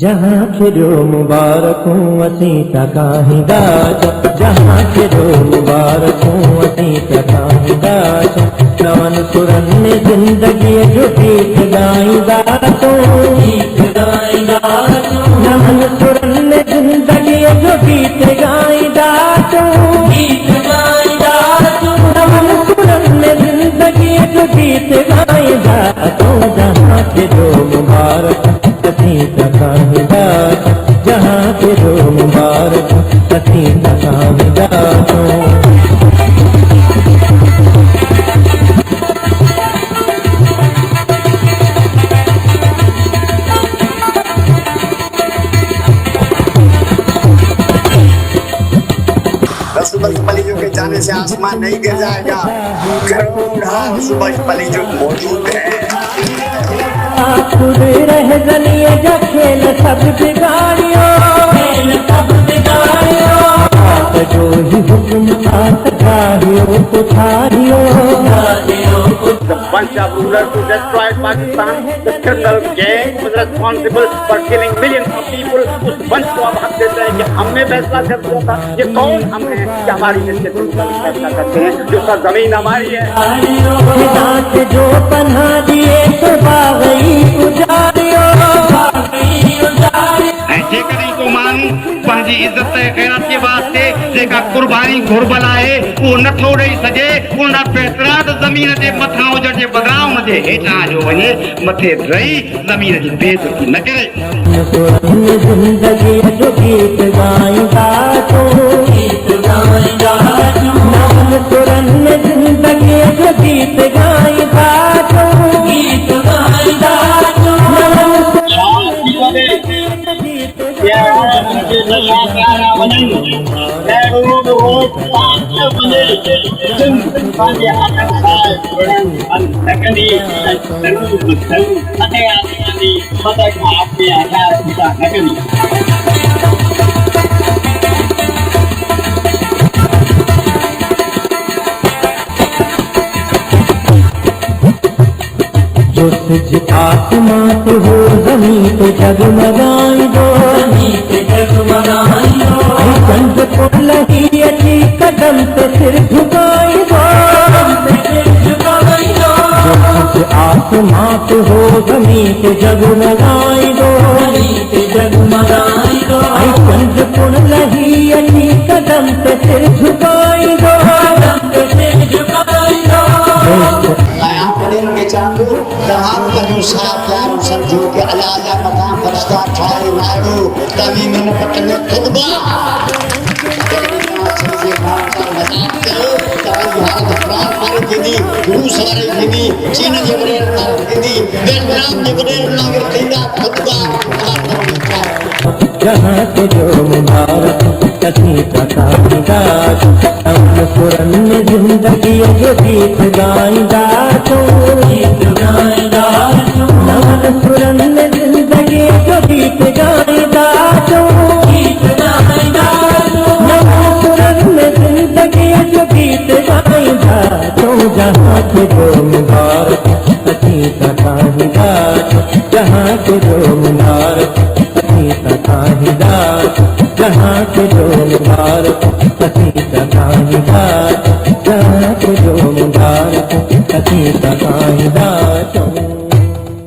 जहाँ फिरो मुबारकूं असीं तकाहींदा जहाँ फिरो मुबारकूं असीं तकाहींदा नवनि सुरनि में ज़िंदगीअ जो गीत ॻाईंदा नवनि सुरनि में ज़िंदगीअ जो गीत ॻाईंदा नवनि सुरनि में ज़िंदगीअ जो गीत ॻाईंदा जहाँ फिरो मुबारक असीं तकाहींदा जहाँ फिरो मुबारक असीं तकाहींदा सुबह पलीजों के जाने से आसमान नहीं गिर जाएगा। करोड़ों सुबह पलीजों मौजूद है। खुद रह गलिए जा खेल सब बिगाड़ियो जो ही हुक्म आहियो पुछारियो The bunch of rulers who destroyed Pakistan, the criminal gang was responsible for killing millions of people. उस bunch को अब हम देते हैं कि हमने फैसला कर दिया था। ये कौन हम हैं कि हमारी जिससे फैसला करते हैं जो सरजमीन हमारी है। खुदा से जो पनाह दिए तो बागई उजारियो जेकॾहिं को माण्हू पंहिंजी इज़त ग़ैरत जे वास्ते जेका कुर्बानी घुर्बल आहे उहो नथो ॾेई सघे उन पेतराद ज़मीन जे मथां हुजण जे बदिरां उन जे हेठां जो वञे मथे रही ज़मीन जी बेइज़ती न करे ज़िंदगी जो गीत ॻाईंदा नवनि सुरनि में ज़िंदगी जो गीत ॻाईंदा जो सिज आसमां ते हो ज़मीन ते जगमगाईंदो चंद को लही अची कदम ते सिर झुकाईंदो जो सिज आसमां ते हो ज़मीन ते जगमगाईंदो चंद को लही अची कदम ते सिर झुकाईंदो चांदू तमाम कजू साथ यार समझो के अल्लाह अल्लाह मकाम फरिश्ता ठाए लायो तभी मैंने पटन खुतबा समझे बात का मजाक करो तभी हाल अफराद मारे गिनी रूस वाले गिनी चीन जबरेर मारे गिनी वियतनाम जबरेर मारे गिनी खुतबा जहाँ से जो मुबारक असीं तकाहींदा नवनि सुरनि में ज़िंदगी जो गीत ॻाईंदा नवनि सुरनि में ज़िंदगी जो गीत ॻाईंदा नवनि सुरनि में ज़िंदगी जो गीत ॻाईंदा जहाँ से जो मुबारक असीं तकाहींदा जहाँ से जो मुबारक तकाहींदा जहाँ के जो मुबारक असीं तकाहींदा जहाँ के जो मुबारक असीं तकाहींदा